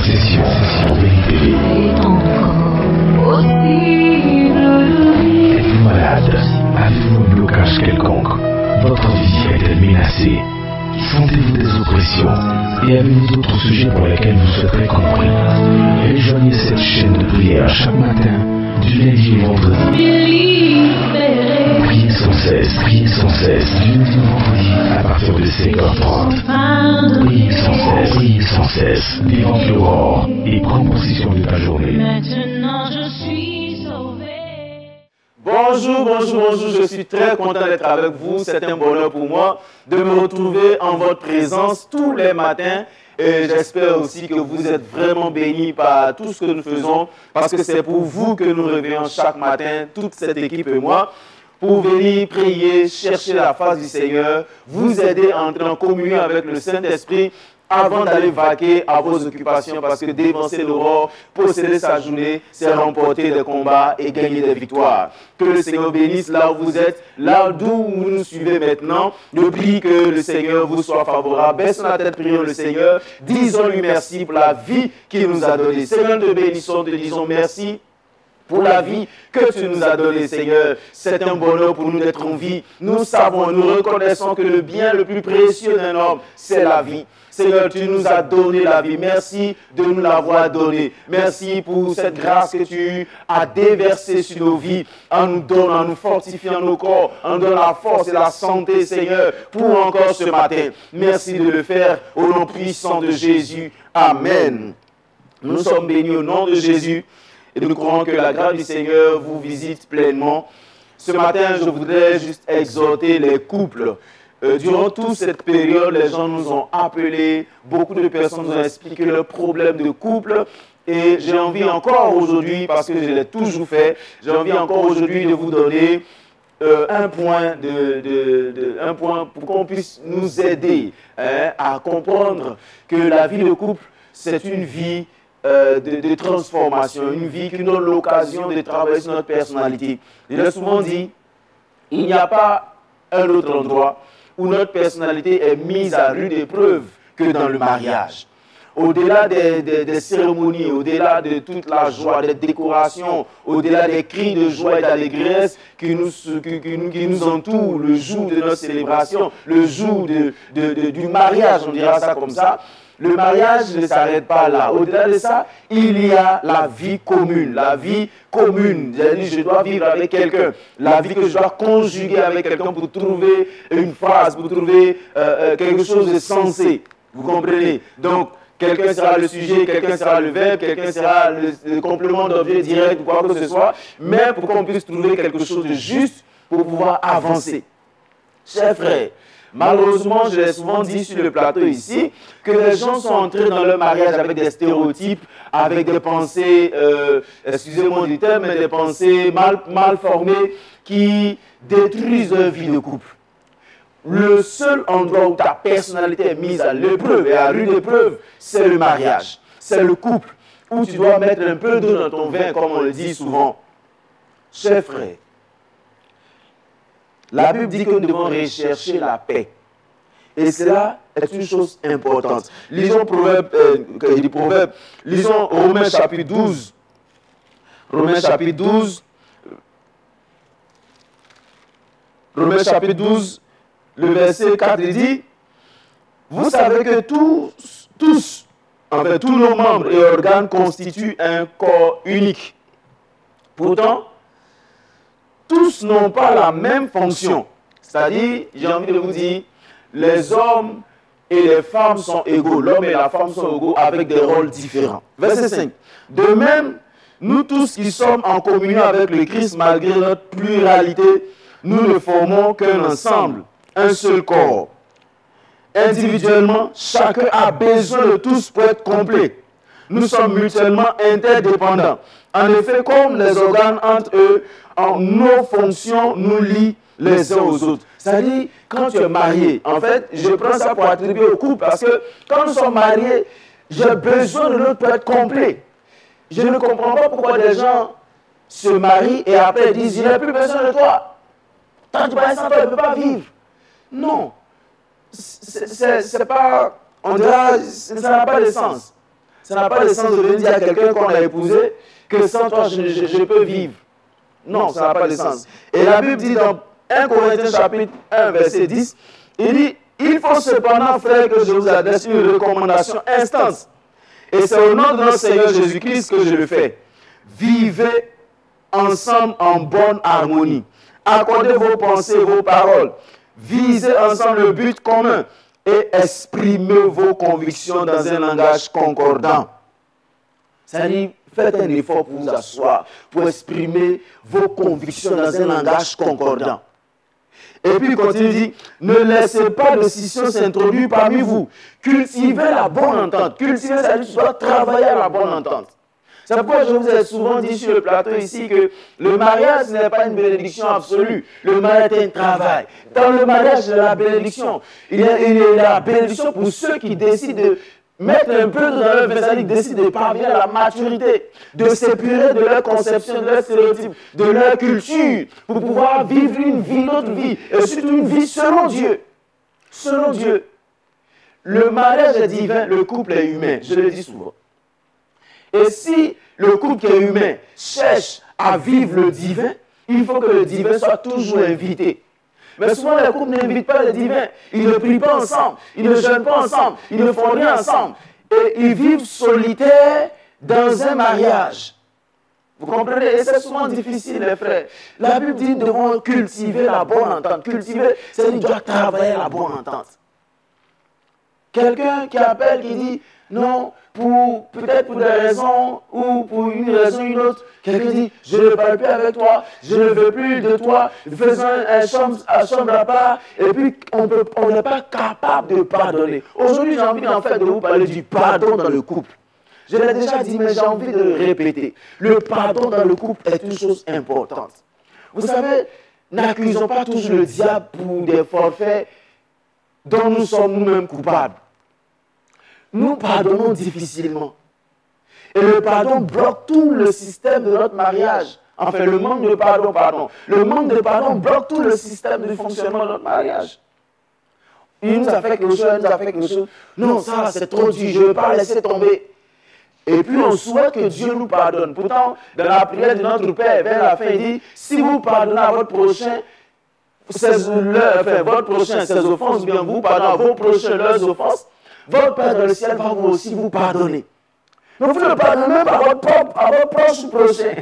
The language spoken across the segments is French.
session BNTV. C'est encore possible. Êtes-vous malade? Avez-vous un blocage quelconque? Votre vie est-elle menacée? Sentez-vous des oppressions? Et avez-vous d'autres sujets pour lesquels vous souhaiterez compris? Rejoignez cette chaîne de prière chaque matin, du lundi au vendredi. Priez sans cesse, du lundi au vendredi, à partir de 5h30. Priez sans cesse, dévente l'aurore et prends possession de ta journée. Maintenant je suis sauvé. Bonjour, je suis très content d'être avec vous. C'est un bonheur pour moi de me retrouver en votre présence tous les matins. Et j'espère aussi que vous êtes vraiment bénis par tout ce que nous faisons, parce que c'est pour vous que nous réveillons chaque matin, toute cette équipe et moi, pour venir prier, chercher la face du Seigneur, vous aider à entrer en communion avec le Saint-Esprit, avant d'aller vaquer à vos occupations, parce que dévancer l'aurore, posséder sa journée, c'est remporter des combats et gagner des victoires. Que le Seigneur bénisse là où vous êtes, là d'où vous nous suivez maintenant. Je prie que le Seigneur vous soit favorable. Baissons la tête, prions le Seigneur. Disons-lui merci pour la vie qu'il nous a donnée. Seigneur, te bénissons, te disons merci pour la vie que tu nous as donnée, Seigneur. C'est un bonheur pour nous d'être en vie. Nous savons, nous reconnaissons que le bien le plus précieux d'un homme, c'est la vie. Seigneur, tu nous as donné la vie. Merci de nous l'avoir donnée. Merci pour cette grâce que tu as déversée sur nos vies, en nous donnant, en nous fortifiant nos corps, en donnant la force et la santé, Seigneur, pour encore ce matin. Merci de le faire au nom puissant de Jésus. Amen. Nous sommes bénis au nom de Jésus. Et nous croyons que la grâce du Seigneur vous visite pleinement. Ce matin, je voudrais juste exhorter les couples. Durant toute cette période, les gens nous ont appelés, beaucoup de personnes nous ont expliqué leurs problèmes de couple. Et j'ai envie encore aujourd'hui, parce que je l'ai toujours fait, j'ai envie encore aujourd'hui de vous donner un point pour qu'on puisse nous aider à comprendre que la vie de couple, c'est une vie de transformation, une vie qui nous donne l'occasion de travailler sur notre personnalité. Je l'ai souvent dit, il n'y a pas un autre endroit où notre personnalité est mise à rude épreuve que dans le mariage. Au-delà des cérémonies, au-delà de toute la joie, des décorations, au-delà des cris de joie et d'allégresse qui nous entourent le jour de notre célébration, le jour du mariage, on dira ça comme ça, le mariage ne s'arrête pas là. Au-delà de ça, il y a la vie commune. La vie commune. Je dois vivre avec quelqu'un. La vie que je dois conjuguer avec quelqu'un pour trouver une phrase, pour trouver quelque chose de sensé. Vous comprenez? Donc, quelqu'un sera le sujet, quelqu'un sera le verbe, quelqu'un sera le complément d'objet direct ou quoi que ce soit. Mais pour qu'on puisse trouver quelque chose de juste pour pouvoir avancer. Chers frères, malheureusement, je l'ai souvent dit sur le plateau ici, que les gens sont entrés dans leur mariage avec des stéréotypes, avec des pensées, excusez-moi du terme, mais des pensées mal formées qui détruisent leur vie de couple. Le seul endroit où ta personnalité est mise à l'épreuve et à rude épreuve, c'est le mariage. C'est le couple où tu dois mettre un peu d'eau dans ton vin, comme on le dit souvent. Chers frères, la Bible dit que nous devons rechercher la paix. Et cela est une chose importante. Lisons lisons Romains chapitre 12. Romains chapitre 12, le verset 4, il dit, vous savez que tous nos membres et organes constituent un corps unique. Pourtant, tous n'ont pas la même fonction. C'est-à-dire, j'ai envie de vous dire, les hommes et les femmes sont égaux. L'homme et la femme sont égaux avec des rôles différents. Verset 5. De même, nous tous qui sommes en communion avec le Christ, malgré notre pluralité, nous ne formons qu'un ensemble, un seul corps. Individuellement, chacun a besoin de tous pour être complet. Nous sommes mutuellement interdépendants. En effet, comme les organes entre eux, nos fonctions nous lient les uns aux autres. C'est-à-dire, quand tu es marié, en fait, je prends ça pour attribuer au couple, parce que quand nous sommes mariés, j'ai besoin de l'autre pour être complet. Je ne comprends pas pourquoi des gens se marient et après disent, je n'ai plus besoin de toi. Tant que tu passes sans toi, je ne peux pas vivre. Non. C'est pas, on dira, ça n'a pas de sens. Ça n'a pas de sens de venir dire à quelqu'un qu'on a épousé que sans toi, je peux vivre. Non, ça n'a pas de sens. Et la Bible dit dans 1 Corinthiens chapitre 1, verset 10, il dit, il faut cependant, frère, que je vous adresse une recommandation instante. Et c'est au nom de notre Seigneur Jésus-Christ que je le fais. Vivez ensemble en bonne harmonie. Accordez vos pensées, vos paroles. Visez ensemble le but commun et exprimez vos convictions dans un langage concordant. C'est-à-dire, faites un effort pour vous asseoir, pour exprimer vos convictions dans un langage concordant. Et puis il continue, il dit, ne laissez pas de scission s'introduire parmi vous. Cultivez la bonne entente. Cultivez, c'est-à-dire, tu dois travailler à la bonne entente. C'est pourquoi je vous ai souvent dit sur le plateau ici que le mariage n'est pas une bénédiction absolue. Le mariage est un travail. Dans le mariage, il y a la bénédiction. Il y a la bénédiction pour ceux qui décident de mettre un peu dans leur vie, c'est-à-dire décident de parvenir à la maturité, de s'épurer de leur conception, de leur stéréotype, de leur culture, pour pouvoir vivre une vie, notre vie, et surtout une vie selon Dieu. Selon Dieu. Le mariage est divin, le couple est humain. Je le dis souvent. Et si le couple qui est humain cherche à vivre le divin, il faut que le divin soit toujours invité. Mais souvent, les couples n'invitent pas le divin. Ils ne prient pas ensemble, ils ne jeûnent pas ensemble, ils ne font rien ensemble. Et ils vivent solitaires dans un mariage. Vous comprenez? Et c'est souvent difficile, les frères. La Bible dit nous devons cultiver la bonne entente. Cultiver, c'est qu'il doit travailler la bonne entente. Quelqu'un qui appelle, qui dit non, peut-être pour des raisons ou pour une raison ou une autre, quelqu'un dit je ne parle plus avec toi, je ne veux plus de toi, faisons un chambre à part, et puis on n'est pas capable de pardonner. Aujourd'hui, j'ai envie en fait de vous parler du pardon dans le couple. Je l'ai déjà dit, mais j'ai envie de le répéter. Le pardon dans le couple est une chose importante. Vous savez, n'accusons pas toujours le diable pour des forfaits dont nous sommes nous-mêmes coupables. Nous pardonnons difficilement. Et le pardon bloque tout le système de notre mariage. Enfin, le manque de pardon. Le manque de pardon bloque tout le système de fonctionnement de notre mariage. Il nous a fait quelque chose, il nous a fait quelque chose. Non, ça, c'est trop dur, je ne veux pas laisser tomber. Et puis, on souhaite que Dieu nous pardonne. Pourtant, dans la prière de notre Père, vers la fin, il dit, si vous pardonnez à votre prochain, votre prochain ses offenses, ou bien vous pardonnez à vos prochains leurs offenses, votre Père dans le ciel va vous aussi vous pardonner. Mais vous ne pardonnez même pas à votre proche prochain.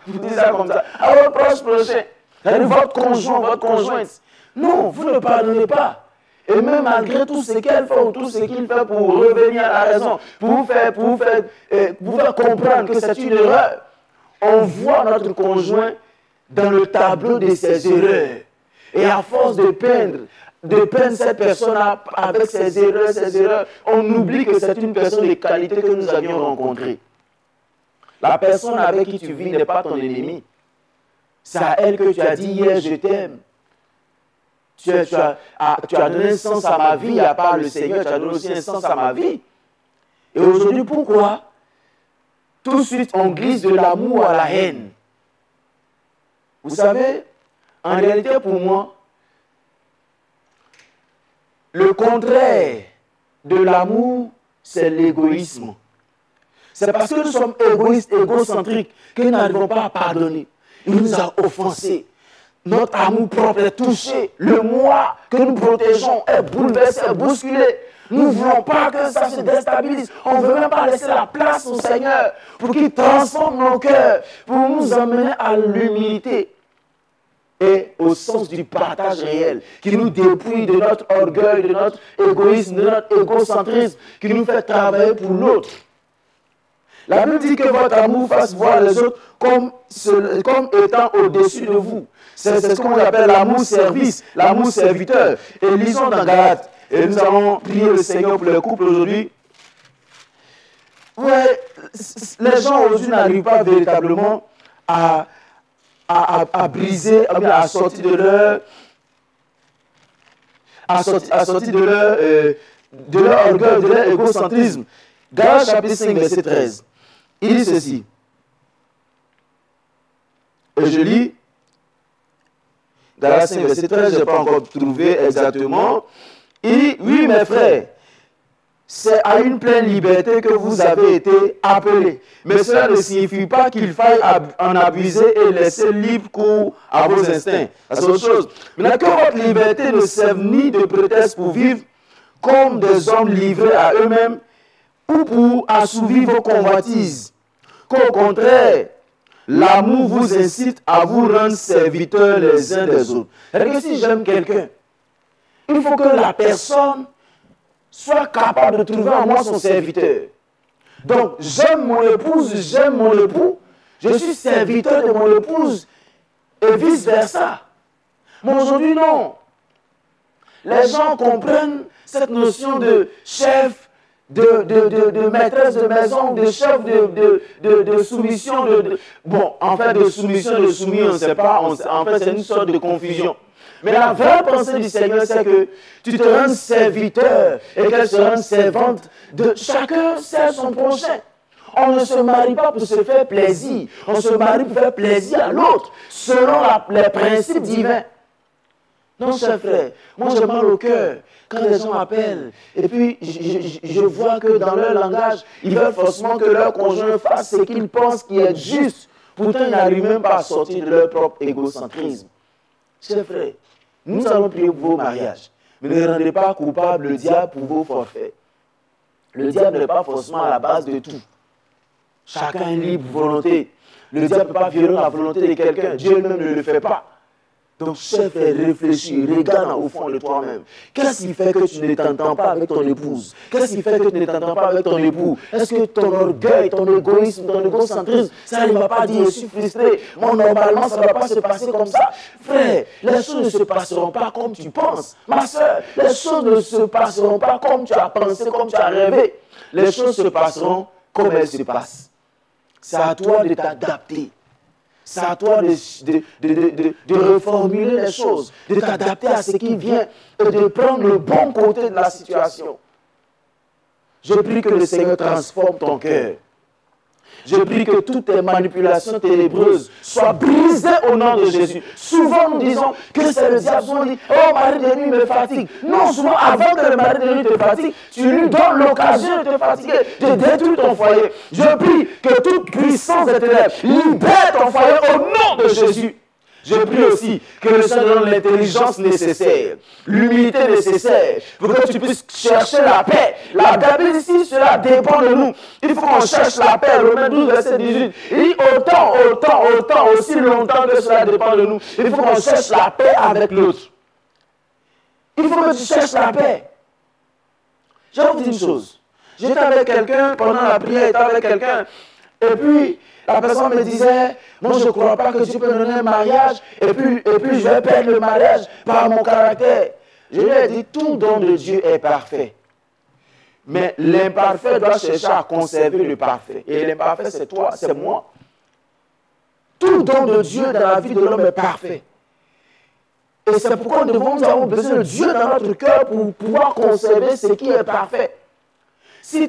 Vous dites ça comme ça. À votre proche prochain. C'est-à-dire votre conjoint, votre conjointe. Non, vous ne pardonnez pas. Et même malgré tout ce qu'elle fait ou tout ce qu'il fait pour revenir à la raison, pour vous faire comprendre que c'est une erreur, on voit notre conjoint dans le tableau de ses erreurs. Et à force de peindre cette personne avec ses erreurs, on oublie que c'est une personne de qualité que nous avions rencontrée. La personne avec qui tu vis n'est pas ton ennemi. C'est à elle que tu as dit hier, je t'aime. Tu as donné un sens à ma vie, à part le Seigneur, tu as donné aussi un sens à ma vie. Et aujourd'hui, pourquoi tout de suite on glisse de l'amour à la haine? Vous savez, en réalité pour moi, le contraire de l'amour, c'est l'égoïsme. C'est parce que nous sommes égoïstes, égocentriques, que nous n'arrivons pas à pardonner. Il nous a offensés. Notre amour propre est touché. Le moi que nous protégeons est bouleversé, est bousculé. Nous ne voulons pas que ça se déstabilise. On ne veut même pas laisser la place au Seigneur pour qu'il transforme nos cœurs, pour nous amener à l'humilité et au sens du partage réel, qui nous dépouille de notre orgueil, de notre égoïsme, de notre égocentrisme, qui nous fait travailler pour l'autre. La Bible dit que votre amour fasse voir les autres comme étant au-dessus de vous. C'est ce qu'on appelle l'amour service, l'amour serviteur. Et lisons dans Galates. Et nous allons prier le Seigneur pour le couple aujourd'hui. Ouais, les gens aujourd'hui n'arrivent pas véritablement à briser, à sortir de leur orgueil, de leur égocentrisme. Galates chapitre 5, verset 13. Il dit ceci. Et je lis. Galates 5, verset 13, je n'ai pas encore trouvé exactement. Il dit, oui, mes frères, c'est à une pleine liberté que vous avez été appelés. Mais cela ne signifie pas qu'il faille en abuser et laisser libre cours à vos instincts. C'est autre chose. Maintenant, que votre liberté ne serve ni de prétexte pour vivre comme des hommes livrés à eux-mêmes ou pour assouvir vos convoitises. Qu'au contraire, l'amour vous incite à vous rendre serviteurs les uns des autres. C'est-à-dire que si j'aime quelqu'un, il faut que la personne soit capable de trouver en moi son serviteur. Donc, j'aime mon épouse, j'aime mon époux, je suis serviteur de mon épouse, et vice-versa. Mais aujourd'hui, non. Les gens comprennent cette notion de chef, de maîtresse de maison, de chef de soumission, bon, en fait, de soumission, de soumis, on ne sait pas, en fait, c'est une sorte de confusion. Mais la vraie pensée du Seigneur, c'est que tu te rends serviteur et qu'elle se rende servante de chacun sert son prochain. On ne se marie pas pour se faire plaisir, on se marie pour faire plaisir à l'autre, selon les principes divins. Non, chers frères, moi j'ai mal au cœur quand les gens m'appellent et puis je vois que dans leur langage, ils veulent forcément que leur conjoint fasse ce qu'ils pensent qui est juste. Pourtant, ils n'arrivent même pas à sortir de leur propre égocentrisme. Chers frères, nous allons prier pour vos mariages, mais ne rendez pas coupable le diable pour vos forfaits. Le diable n'est pas forcément à la base de tout. Chacun est libre volonté. Le diable ne peut pas violer la volonté de quelqu'un. Dieu même ne le fait pas. Donc, chef, réfléchis, regarde au fond de toi-même. Qu'est-ce qui fait que tu ne t'entends pas avec ton épouse? Qu'est-ce qui fait que tu ne t'entends pas avec ton époux? Est-ce que ton orgueil, ton égoïsme, ton égocentrisme, ça ne va pas dire je suis frustré? Moi, normalement, ça ne va pas se passer comme ça. Frère, les choses ne se passeront pas comme tu penses. Ma soeur, les choses ne se passeront pas comme tu as pensé, comme tu as rêvé. Les choses se passeront comme elles se passent. C'est à toi de t'adapter. C'est à toi de reformuler les choses, de t'adapter à ce qui vient et de prendre le bon côté de la situation. Je prie que le Seigneur transforme ton cœur. Je prie que toutes tes manipulations ténébreuses soient brisées au nom de Jésus. Souvent, nous disons que c'est le diable. On dit, oh, mari de nuit me fatigue. Non, souvent, avant que le mari de nuit te fatigue, tu lui donnes l'occasion de te fatiguer, de détruire ton foyer. Je prie que toute puissance des ténèbres libère ton foyer au nom de Jésus. Je prie aussi que le Seigneur donne l'intelligence nécessaire, l'humilité nécessaire, pour que tu puisses chercher la paix. La Bible ici, cela dépend de nous. Il faut qu'on cherche la paix. Romains 12, verset 18. Il dit autant, aussi longtemps que cela dépend de nous. Il faut qu'on cherche la paix avec l'autre. Il faut que tu cherches la paix. Je vais vous dire une chose. J'étais avec quelqu'un, pendant la prière, j'étais avec quelqu'un, et puis la personne me disait, moi je ne crois pas que Dieu peut me donner un mariage, et puis je vais perdre le mariage par mon caractère. Je lui ai dit, tout don de Dieu est parfait. Mais l'imparfait doit chercher à conserver le parfait. Et l'imparfait, c'est toi, c'est moi. Tout don de Dieu dans la vie de l'homme est parfait. Et c'est pourquoi nous avons besoin de Dieu dans notre cœur pour pouvoir conserver ce qui est parfait. Si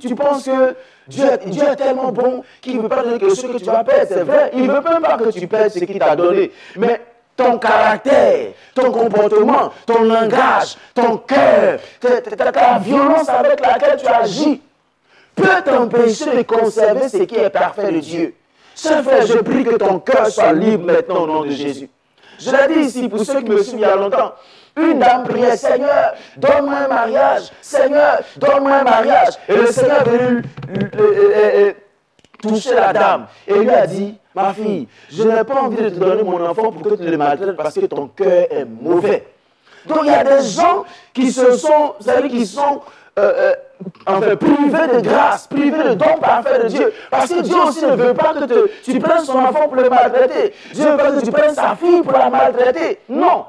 tu penses que Dieu est tellement bon qu'il ne veut pas donner quelque chose que tu vas perdre, c'est vrai, il ne veut même pas que tu perdes ce qu'il t'a donné. Mais ton caractère, ton comportement, ton langage, ton cœur, ta violence avec laquelle tu agis, peut t'empêcher de conserver ce qui est parfait de Dieu. Chers frères, je prie que ton cœur soit libre maintenant au nom de Jésus. Je l'ai dit ici pour ceux qui me suivent il y a longtemps. Une dame priait, Seigneur, donne-moi un mariage. Seigneur, donne-moi un mariage. Et le Seigneur est venu toucher la dame. Et lui a dit, ma fille, je n'ai pas envie de te donner mon enfant pour que tu le maltraites parce que ton cœur est mauvais. Donc il y a des gens qui sont privés de grâce, privés de don parfait de Dieu. Parce que Dieu aussi ne veut pas que tu prennes son enfant pour le maltraiter. Dieu veut pas que tu prennes sa fille pour la maltraiter. Non.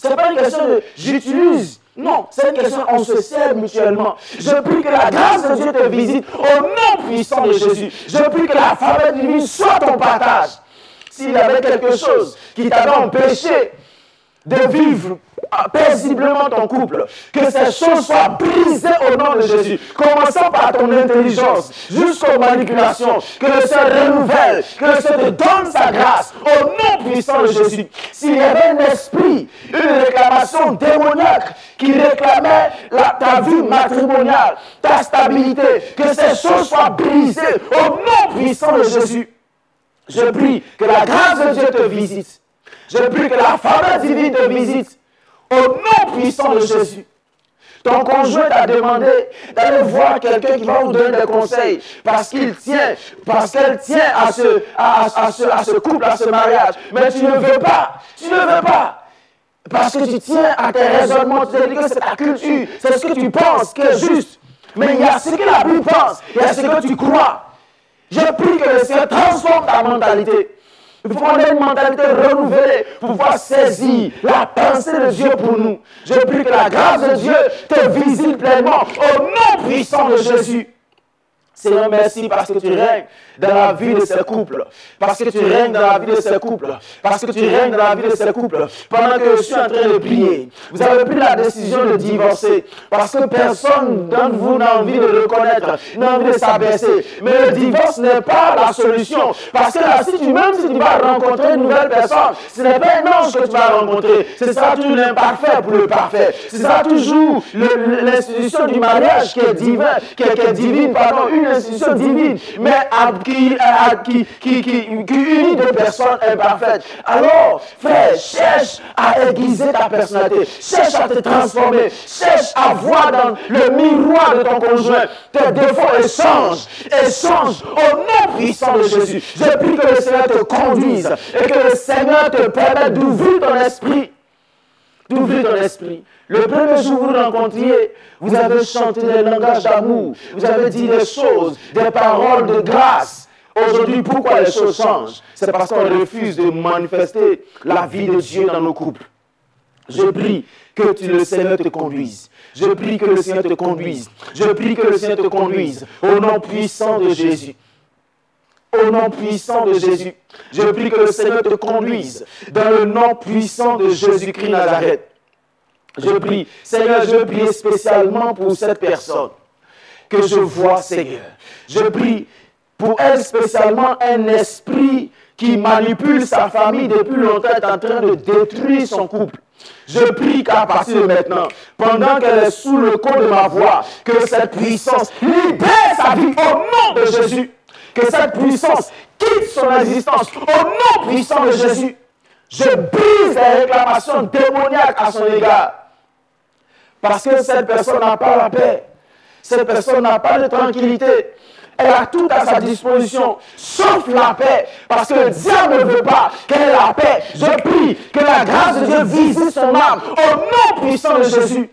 Ce n'est pas une question de j'utilise. Non, c'est une question on se sert mutuellement. Je prie que la grâce de Dieu te visite au nom puissant de Jésus. Je prie que la faveur divine soit ton partage. S'il y avait quelque chose qui t'avait empêché de vivre paisiblement ton couple. Que ces choses soient brisées au nom de Jésus. Commençons par ton intelligence jusqu'aux manipulations. Que le Seigneur renouvelle, que le Seigneur te donne sa grâce au nom puissant de Jésus. S'il y avait un esprit, une réclamation démoniaque qui réclamait ta vie matrimoniale, ta stabilité, que ces choses soient brisées au nom puissant de Jésus. Je prie que la grâce de Dieu te visite. Je prie que la faveur divine te visite. Au nom puissant de Jésus. Ton conjoint t'a demandé d'aller voir quelqu'un qui va vous donner des conseils parce qu'elle tient à ce couple, à ce mariage. Mais tu ne veux pas. Tu ne veux pas. Parce que tu tiens à tes raisonnements. Tu te dis que c'est ta culture. C'est ce que tu penses qui est juste. Mais il y a ce que la Bible pense. Il y a ce que tu crois. Je prie que le Seigneur transforme ta mentalité. Il faut qu'on ait une mentalité renouvelée pour pouvoir saisir la pensée de Dieu pour nous. Je prie que la grâce de Dieu te visite pleinement au nom puissant de Jésus. Seigneur, merci parce que tu règnes dans la vie de ces couples. Parce que tu règnes dans la vie de ces couples. Parce que tu règnes dans la vie de ces couples. Pendant que je suis en train de prier, vous avez pris la décision de divorcer. Parce que personne d'entre vous n'a envie de reconnaître, n'a envie de s'abaisser. Mais le divorce n'est pas la solution. Parce que là, même si tu vas rencontrer une nouvelle personne, ce n'est pas un ange que tu vas rencontrer. Ce sera toujours l'imparfait pour le parfait. Ce sera toujours l'institution du mariage qui est divine, qui est divine, pardon, une institution divine, mais qui unit deux personnes imparfaites. Alors, frère, cherche à aiguiser ta personnalité, cherche à te transformer, cherche à voir dans le miroir de ton conjoint tes défauts et change au nom puissant de Jésus. Je prie que le Seigneur te conduise et que le Seigneur te permette d'ouvrir ton esprit. D'ouvrir ton esprit. Le premier jour où vous rencontriez, vous avez chanté des langages d'amour, vous avez dit des choses, des paroles de grâce. Aujourd'hui, pourquoi les choses changent? C'est parce qu'on refuse de manifester la vie de Dieu dans nos couples. Je prie que le Seigneur te conduise. Je prie que le Seigneur te conduise. Je prie que le Seigneur te conduise au nom puissant de Jésus. Au nom puissant de Jésus. Je prie que le Seigneur te conduise dans le nom puissant de Jésus-Christ Nazareth. Je prie, Seigneur, je prie spécialement pour cette personne que je vois, Seigneur. Je prie pour elle spécialement un esprit qui manipule sa famille depuis longtemps, est en train de détruire son couple. Je prie qu'à partir de maintenant, pendant qu'elle est sous le coup de ma voix, que cette puissance libère sa vie au nom de Jésus. Que cette puissance quitte son existence au nom puissant de Jésus. Je brise les réclamations démoniaques à son égard. Parce que cette personne n'a pas la paix. Cette personne n'a pas de tranquillité. Elle a tout à sa disposition, sauf la paix. Parce que le diable ne veut pas qu'elle ait la paix. Je prie que la grâce de Dieu visite son âme au nom puissant de Jésus.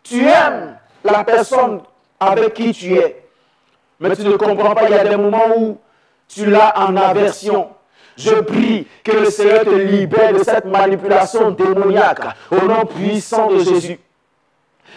Tu aimes la personne avec qui tu es. Mais tu ne comprends pas, il y a des moments où tu l'as en aversion. Je prie que le Seigneur te libère de cette manipulation démoniaque au nom puissant de Jésus.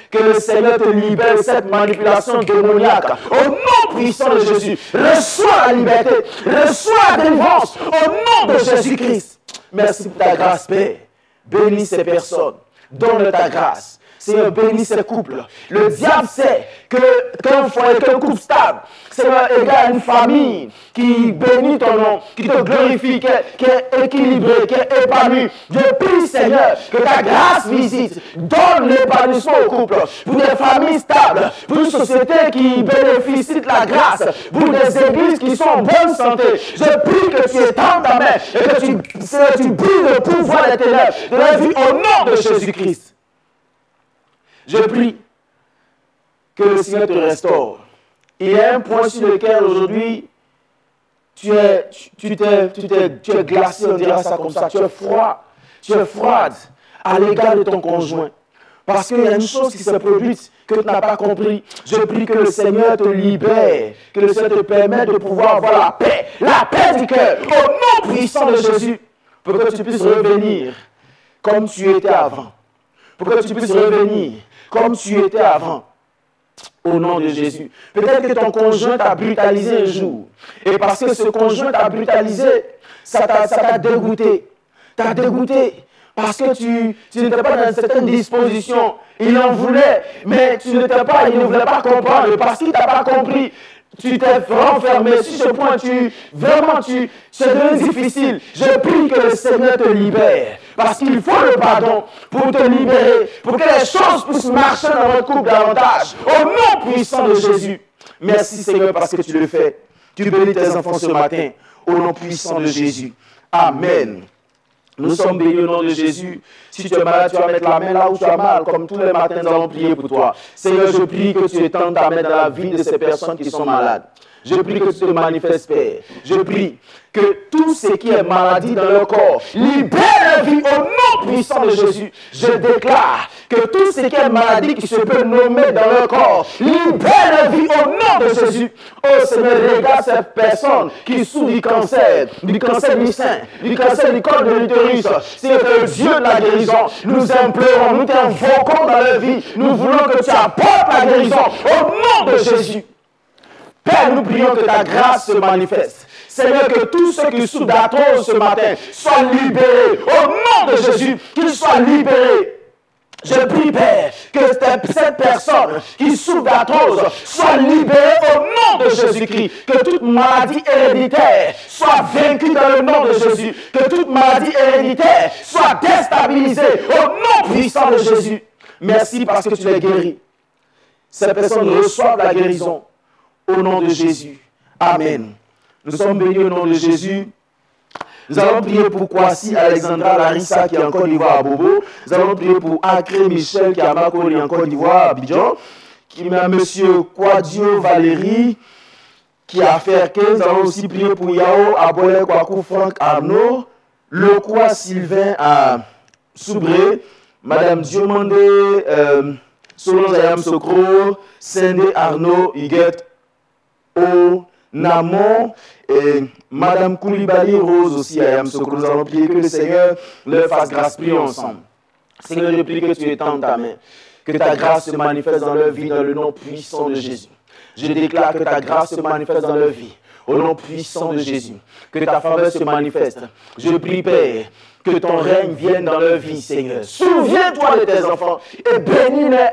Que le Seigneur te libère de cette manipulation démoniaque au nom puissant de Jésus. Reçois la liberté, reçois la délivrance au nom de Jésus-Christ. Merci pour ta grâce, Père. Bénis ces personnes, donne ta grâce. Seigneur, bénis ces couples. Le diable sait qu'un foyer, qu'un couple stable, Seigneur, égal à une famille qui bénit ton nom, qui te glorifie, qui est équilibrée, qui est épanouie. Je prie, Seigneur, que ta grâce visite, donne l'épanouissement au couple, pour des familles stables, pour une société qui bénéficie de la grâce, pour des églises qui sont en bonne santé. Je prie que tu étendes ta main et que tu brises le pouvoir des ténèbres de la vie au nom de Jésus-Christ. Je prie que le Seigneur te restaure. Il y a un point sur lequel aujourd'hui tu es glacé, on dira ça comme ça. Tu es froid, tu es froide à l'égard de ton conjoint. Parce qu'il y a une chose qui s'est produite que tu n'as pas compris. Je prie que le Seigneur te libère, que le Seigneur te permette de pouvoir avoir la paix du cœur, au nom puissant de Jésus, pour que tu puisses revenir comme tu étais avant. Pour que tu puisses revenir comme tu étais avant, au nom de Jésus. Peut-être que ton conjoint t'a brutalisé un jour. Et parce que ce conjoint t'a brutalisé, ça t'a dégoûté. T'as dégoûté. Parce que tu n'étais pas dans certaines dispositions. Il en voulait, mais il ne voulait pas comprendre. Parce qu'il ne t'a pas compris, tu t'es renfermé sur ce point. C'est devenu difficile. Je prie que le Seigneur te libère. Parce qu'il faut le pardon pour te libérer, pour que les choses puissent marcher dans votre couple davantage. Au nom puissant de Jésus. Merci Seigneur parce que tu le fais. Tu bénis tes enfants ce matin. Au nom puissant de Jésus. Amen. Nous sommes bénis au nom de Jésus. Si tu es malade, tu vas mettre la main là où tu as mal. Comme tous les matins, nous allons prier pour toi. Seigneur, je prie que tu étendes ta main dans la vie de ces personnes qui sont malades. Je prie que tu te manifestes, Père. Je prie que tout ce qui est maladie dans leur corps, libère la vie au nom puissant de Jésus. Je déclare que tout ce qui est maladie qui se peut nommer dans leur corps, libère la vie au nom de Jésus. Oh Seigneur, regarde ces personnes qui souffrent du cancer du sein, du cancer du col de l'utérus. C'est le Dieu de la guérison. Nous implorons, nous t'invoquons dans leur vie. Nous voulons que tu apportes la guérison au nom de Jésus. Père, nous prions que ta grâce se manifeste. Seigneur, que tous ceux qui souffrent d'arthrose ce matin soient libérés. Au nom de Jésus, qu'ils soient libérés. Je prie, Père, que cette personne qui souffre d'arthrose soit libérée au nom de Jésus-Christ. Que toute maladie héréditaire soit vaincue dans le nom de Jésus. Que toute maladie héréditaire soit déstabilisée au nom puissant de Jésus. Merci parce que tu les guéris. Ces personnes reçoivent la guérison. Au nom de Jésus. Amen. Nous sommes bénis au nom de Jésus. Nous allons prier pour Kwasi Alexandra Larissa qui est en Côte d'Ivoire à Bobo. Nous allons prier pour Acré Michel qui est à Makoli en Côte d'Ivoire à Abidjan. Qui met M. Quadio Valérie qui est à Ferke. Nous allons aussi prier pour Yao Abole Kwaku Franck Arnaud. Lokwa Sylvain à Soubré. Madame Diomande Solange Ayam Sokro. Sende Arnaud Huguette au Namon et Madame Koulibaly Rose aussi à Yamsoko. Nous allons prier que le Seigneur leur fasse grâce. Prions ensemble. Seigneur, je prie que tu étendes ta main, que ta grâce se manifeste dans leur vie dans le nom puissant de Jésus. Je déclare que ta grâce se manifeste dans leur vie au nom puissant de Jésus. Que ta faveur se manifeste. Je prie, Père, que ton règne vienne dans leur vie, Seigneur. Souviens-toi de tes enfants et bénis-les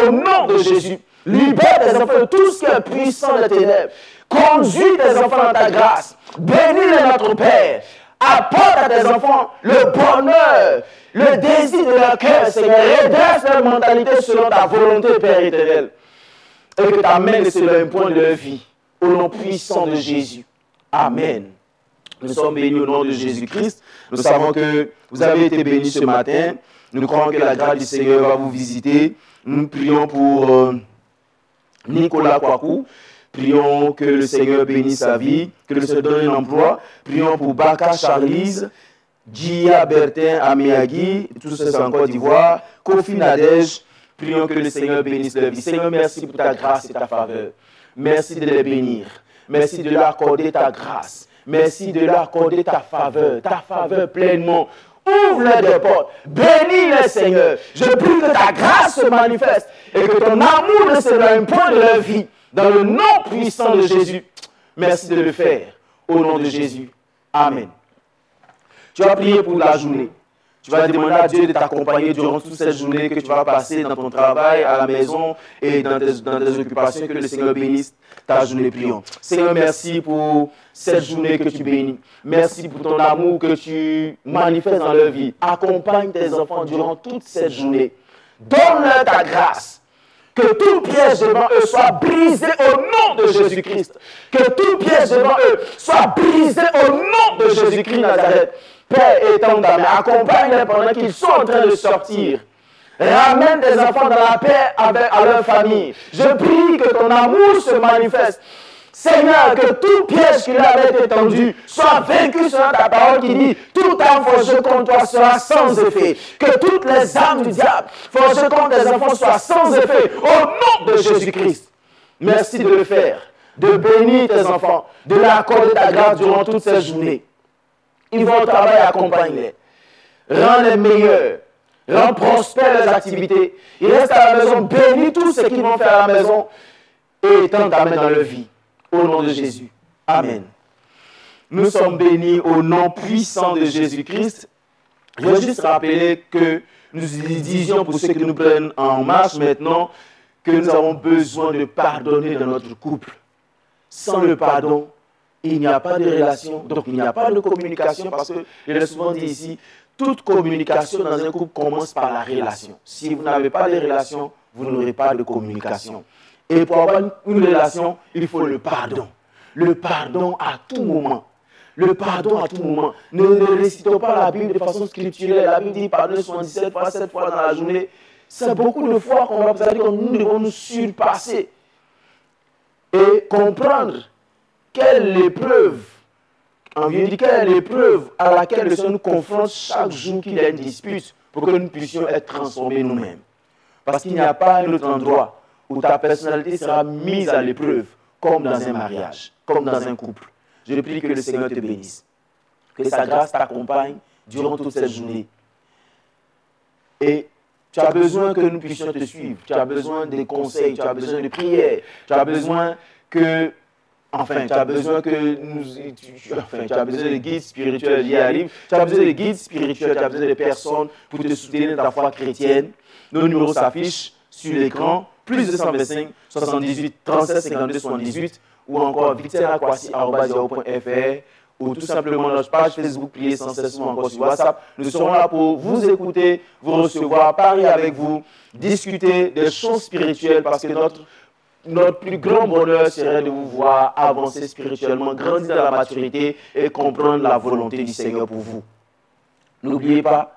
au nom de Jésus. Libère tes enfants de tout ce qui est puissant des ténèbres. Conduis tes enfants dans ta grâce. Bénis-les, notre Père. Apporte à tes enfants le bonheur, le désir de leur cœur, Seigneur. Redresse leur mentalité selon ta volonté, Père éternel. Et que ta main ne s'éloigne point de leur vie. Au nom puissant de Jésus. Amen. Nous sommes bénis au nom de Jésus-Christ. Nous savons que vous avez été bénis ce matin. Nous croyons que la grâce du Seigneur va vous visiter. Nous prions pour Nicolas Kwaku. Prions que le Seigneur bénisse sa vie, que le Seigneur donne un emploi. Prions pour Baka Charlize, Gia Bertin Amiagi, tous ceux en Côte d'Ivoire, Kofi Nadej. Prions que le Seigneur bénisse leur vie. Seigneur, merci pour ta grâce et ta faveur. Merci de les bénir. Merci de leur accorder ta grâce. Merci de leur accorder ta faveur pleinement. Ouvre-les des portes. Bénis-les, Seigneur. Je prie que ta grâce se manifeste et que ton amour ne s'éloigne point de leur vie. Dans le nom puissant de Jésus. Merci de le faire. Au nom de Jésus. Amen. Tu vas prier pour la journée. Tu vas demander à Dieu de t'accompagner durant toute cette journée que tu vas passer dans ton travail, à la maison et dans tes occupations. Que le Seigneur bénisse ta journée. Prions. Seigneur, merci pour cette journée que tu bénis. Merci pour ton amour que tu manifestes dans leur vie. Accompagne tes enfants durant toute cette journée. Donne-leur ta grâce. Que tout piège devant eux soit brisé au nom de Jésus-Christ. Que tout piège devant eux soit brisé au nom de Jésus-Christ Nazareth. Père, étends ta main, accompagne-les pendant qu'ils sont en train de sortir. Ramène tes enfants dans la paix à leur famille. Je prie que ton amour se manifeste. Seigneur, que tout piège qui leur avait été tendu soit vaincu selon ta parole qui dit tout arme forgée contre toi sera sans effet. Que toutes les armes du diable forgées contre tes enfants soient sans effet. Au nom de Jésus-Christ. Merci de le faire, de bénir tes enfants, de leur accorder ta grâce durant toute cette journée. Ils vont au travail, accompagne-les. Rends-les meilleurs. Rends prospères leurs activités. Ils restent à la maison, bénis tout ce qu'ils vont faire à la maison et étends ta main dans leur vie. Au nom de Jésus. Amen. Nous sommes bénis au nom puissant de Jésus-Christ. Je veux juste rappeler que nous disions pour ceux qui nous prennent en marche maintenant que nous avons besoin de pardonner dans notre couple. Sans le pardon, il n'y a pas de relation, donc il n'y a pas de communication parce que, je l'ai souvent dit ici, toute communication dans un couple commence par la relation. Si vous n'avez pas de relation, vous n'aurez pas de communication. Et pour avoir une relation, il faut le pardon. Le pardon à tout moment. Le pardon à tout moment. Ne récitons pas la Bible de façon scripturelle. La Bible dit pardonner 77 fois, 7 fois dans la journée. C'est beaucoup de fois qu'on va dire que nous devons nous surpasser et comprendre quelle épreuve, on vient dire quelle épreuve à laquelle le Seigneur nous confronte chaque jour qu'il y a une dispute pour que nous puissions être transformés nous-mêmes. Parce qu'il n'y a pas un autre endroit où ta personnalité sera mise à l'épreuve, comme dans un mariage, comme dans un couple. Je prie que le Seigneur te bénisse. Que sa grâce t'accompagne durant toute cette journée. Et tu as besoin que nous puissions te suivre. Tu as besoin de conseils, tu as besoin de prières. Tu as besoin que... Enfin, tu as besoin que tu as besoin de guides spirituels y arrivent. Tu as besoin de guides spirituels, tu as besoin de personnes pour te soutenir dans ta foi chrétienne. Nos numéros s'affichent sur l'écran. Plus 225 78 37 52 78 ou encore victorinakwasi@yahoo.fr ou tout simplement notre page Facebook Prier sans cesse ou encore sur WhatsApp. Nous serons là pour vous écouter, vous recevoir, parler avec vous, discuter des choses spirituelles parce que notre plus grand bonheur serait de vous voir avancer spirituellement, grandir dans la maturité et comprendre la volonté du Seigneur pour vous. N'oubliez pas,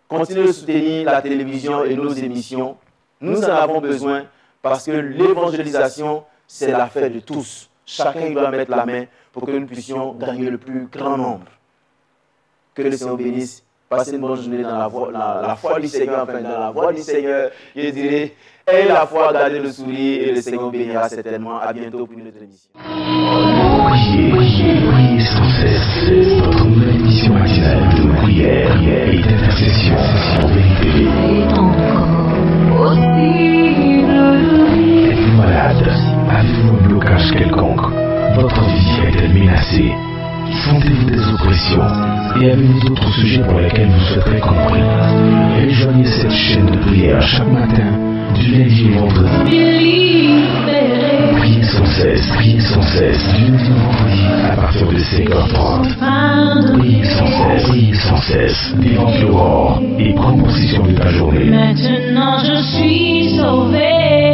continuez de soutenir la télévision et nos émissions. Nous en avons besoin parce que l'évangélisation, c'est l'affaire de tous. Chacun doit mettre la main pour que nous puissions gagner le plus grand nombre. Que le Seigneur bénisse. Passez une bonne journée dans la foi du Seigneur, enfin dans la voie du Seigneur. Je dirais, ayez la foi, gardez le sourire et le Seigneur bénira certainement. À bientôt pour une autre émission. Priez sans cesse. Votre nouvelle émission matinale de prière et d'intercession en vérité. Êtes-vous malade? Avez-vous un blocage quelconque? Votre vie est-elle menacée? Sentez-vous des oppressions? Et avez-vous d'autres sujets pour lesquels vous souhaiterez qu'on prie? Rejoignez cette chaîne de prière chaque matin, du lundi au vendredi. Priez sans cesse, du lundi au vendredi, à partir de 5h30. Priez sans cesse, vivante l'aurore, et prends possession de ta journée. Maintenant je suis sauvé.